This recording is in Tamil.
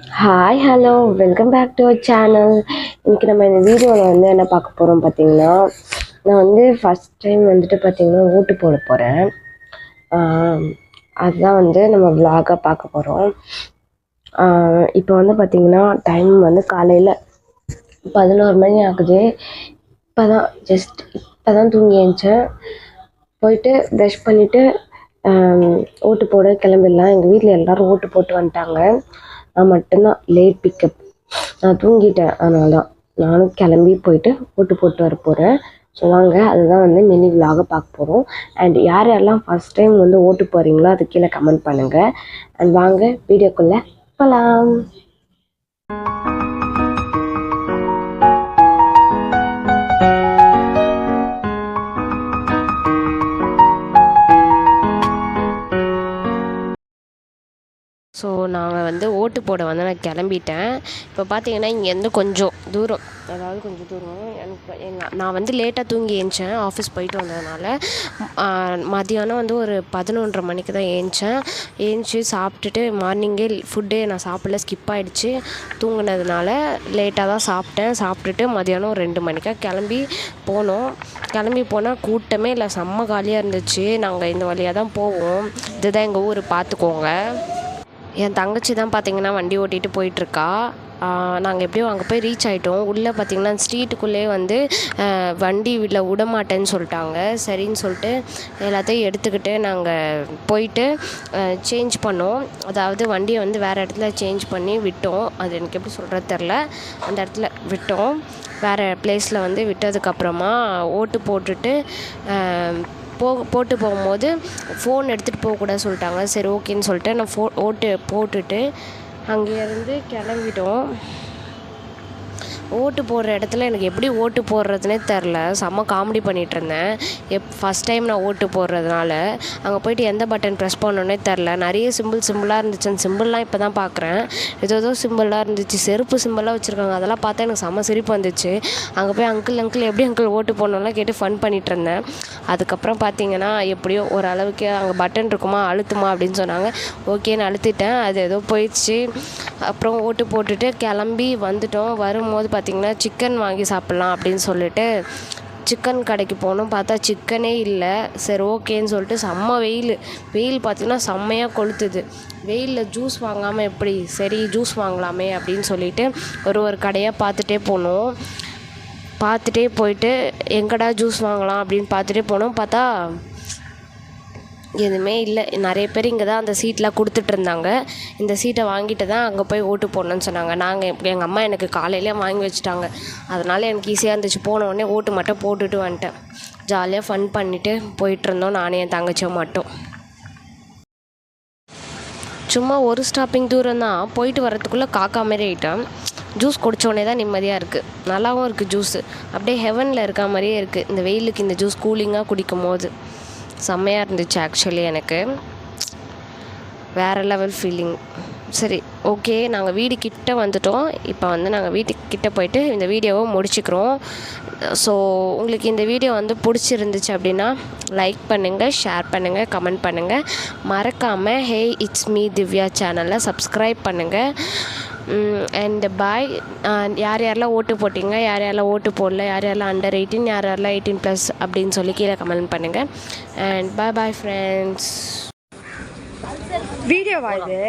Hi hello welcome back to our channel. இன்றைக்கி நம்ம இந்த வீடியோவில் வந்து என்ன பார்க்க போகிறோம் பார்த்தீங்கன்னா, நான் வந்து ஃபஸ்ட் டைம் வந்துட்டு பார்த்திங்கன்னா ஓட்டு போட போகிறேன். அதுதான் வந்து நம்ம விலாகாக பார்க்க போகிறோம். இப்போ வந்து பார்த்திங்கன்னா டைம் வந்து காலையில் 11 மணி ஆகுது. இப்போ தான் தூங்கி எழுந்திரிச்சேன். போயிட்டு ப்ரஷ் பண்ணிவிட்டு ஓட்டு போட கிளம்பிடலாம். எங்கள் வீட்டில் எல்லோரும் ஓட்டு போட்டு வந்துட்டாங்க. நான் மட்டும்தான் லேட் பிக்கப். நான் தூங்கிட்டேன், அதனால தான் நானும் கிளம்பி போயிட்டு ஓட்டு போட்டு வர போகிறேன். ஸோ வாங்க, அதுதான் வந்து மினி விலாக பார்க்க போகிறோம். அண்ட் யார் யாரெல்லாம் ஃபஸ்ட் டைம் வந்து ஓட்டு போகிறீங்களோ அது கீழே கமெண்ட் பண்ணுங்கள். அண்ட் வாங்க வீடியோக்குள்ளே போகலாம். ஸோ நாங்கள் வந்து ஓட்டு போட வந்து நான் கிளம்பிட்டேன். இப்போ பார்த்தீங்கன்னா இங்கேருந்து கொஞ்சம் தூரம், அதாவது கொஞ்சம் தூரம் நான் வந்து லேட்டாக தூங்கி ஏந்திச்சேன் ஆஃபீஸ் போயிட்டு வந்ததுனால. மதியானம் வந்து ஒரு 11:30 மணிக்கு தான் ஏந்திச்சு சாப்பிட்டுட்டு மார்னிங்கே ஃபுட்டே நான் சாப்பிடல, ஸ்கிப் ஆகிடுச்சு. தூங்கினதுனால லேட்டாக தான் சாப்பிட்டுட்டு மதியானம் 2 மணிக்காக கிளம்பி போனால் கூட்டமே இல்லை, செம்ம காலியாக இருந்துச்சு. நாங்கள் இந்த வழியாக தான் போவோம். இதுதான் எங்கள் ஊர், பார்த்துக்கோங்க. என் தங்கச்சி தான் பார்த்திங்கன்னா வண்டி ஓட்டிகிட்டு போயிட்டுருக்கா. நாங்கள் எப்படியும் அங்கே போய் ரீச் ஆகிட்டோம். உள்ளே பார்த்திங்கன்னா ஸ்ட்ரீட்டுக்குள்ளேயே வந்து வண்டி விட மாட்டேன்னு சொல்லிட்டாங்க. சரின்னு சொல்லிட்டு எல்லாத்தையும் எடுத்துக்கிட்டு நாங்கள் போயிட்டு சேஞ்ச் பண்ணோம். அதாவது வண்டியை வந்து வேறு இடத்துல சேஞ்ச் பண்ணி விட்டோம். அது எனக்கு எப்படி சொல்கிறது தெரில. அந்த இடத்துல விட்டோம். வேறு பிளேஸில் வந்து விட்டதுக்கப்புறமா ஓட்டு போட்டுட்டு போட்டு போகும்போது ஃபோன் எடுத்துகிட்டு போகக்கூடாது சொல்லிட்டாங்க. சரி ஓகேன்னு சொல்லிட்டு நான் ஓட்டு போட்டுட்டு அங்கேருந்து கிளம்பிட்டோம். ஓட்டு போடுற இடத்துல எனக்கு எப்படி ஓட்டு போடுறதுனே தெரில, செம்ம காமெடி பண்ணிகிட்ருந்தேன். ஃபஸ்ட் டைம் நான் ஓட்டு போடுறதுனால அங்கே போய்ட்டு எந்த பட்டன் ப்ரெஸ் பண்ணோன்னே தெரில. நிறைய சிம்பிளாக இருந்துச்சு. அந்த சிம்பிள்லாம் இப்போ தான் பார்க்குறேன். ஏதோ சிம்பிளாக இருந்துச்சு, செருப்பு சிம்பிளாக வச்சுருக்காங்க. அதெல்லாம் பார்த்தா எனக்கு செம்ம சிரிப்பு வந்துச்சு. அங்கே போய் அங்கிள் எப்படி அங்கிள் ஓட்டு போடணும்லாம் கேட்டு ஃபன் பண்ணிகிட்ருந்தேன். அதுக்கப்புறம் பார்த்தீங்கன்னா எப்படியோ ஓரளவுக்கு அங்கே பட்டன் இருக்குமா அழுத்துமா அப்படின்னு சொன்னாங்க. ஓகேன்னு அழுத்திட்டேன். அது ஏதோ போயிடுச்சு. அப்புறம் ஓட்டு போட்டுட்டு கிளம்பி வந்துட்டோம். வரும்போது பார்த்திங்கன்னா சிக்கன் வாங்கி சாப்பிட்லாம் அப்படின்னு சொல்லிட்டு சிக்கன் கடைக்கு போகணும். பார்த்தா சிக்கனே இல்லை. சரி ஓகேன்னு சொல்லிட்டு செம்ம வெயில் பார்த்திங்கன்னா செம்மையாக கொளுத்துது. வெயிலில் ஜூஸ் வாங்காமல் எப்படி, சரி ஜூஸ் வாங்கலாமே அப்படின்னு சொல்லிட்டு ஒரு கடையாக பார்த்துட்டே போனோம். பார்த்துட்டே போயிட்டு எங்கடா ஜூஸ் வாங்கலாம் அப்படின்னு பார்த்துட்டே போனோம். பார்த்தா எதுவுமே இல்லை. நிறைய பேர் இங்கே தான் அந்த சீட்லாம் கொடுத்துட்ருந்தாங்க. இந்த சீட்டை வாங்கிட்டு தான் அங்கே போய் ஓட்டு போடணுன்னு சொன்னாங்க. எங்கள் அம்மா எனக்கு காலையிலே வாங்கி வச்சுட்டாங்க. அதனால் எனக்கு ஈஸியாக இருந்துச்சு. போனோடனே ஓட்டு மட்டும் போட்டுட்டு வந்துட்டேன். ஜாலியாக ஃபன் பண்ணிவிட்டு போயிட்டுருந்தோம், நானே என் தங்கச்சியும் மட்டும். சும்மா ஒரு ஸ்டாப்பிங் தூரம் தான். போயிட்டு வரத்துக்குள்ளே காக்கா மாரி ஆகிட்டேன். ஜூஸ் குடித்தோடனே தான் நிம்மதியாக இருக்குது. நல்லாவும் இருக்குது ஜூஸு. அப்படியே ஹெவனில் இருக்க மாதிரியே இருக்குது. இந்த வெயிலுக்கு இந்த ஜூஸ் கூலிங்காக குடிக்கும் போது செம்மையாக இருந்துச்சு. ஆக்சுவலி எனக்கு வேறு லெவல் ஃபீலிங். சரி ஓகே, நாங்கள் வீடு கிட்ட வந்துட்டோம். இப்போ வந்து நாங்கள் வீட்டுக்கு கிட்ட போயிட்டு இந்த வீடியோவை முடிச்சுக்கிறோம். ஸோ உங்களுக்கு இந்த வீடியோ வந்து பிடிச்சிருந்துச்சு அப்படின்னா லைக் பண்ணுங்கள், ஷேர் பண்ணுங்கள், கமெண்ட் பண்ணுங்கள். மறக்காமல் ஹே இட்ஸ் மீ திவ்யா சேனலை சப்ஸ்கிரைப் பண்ணுங்கள். அண்ட் பாய். யாரெல்லாம் ஓட்டு போட்டிங்க, யாரெல்லாம் ஓட்டு போடல, யாரெல்லாம் அண்டர் 18, யாரெல்லாம் 18+ அப்படின்னு சொல்லி கீழே கமெண்ட் பண்ணுங்கள். And bye friends. வீடியோவா இது?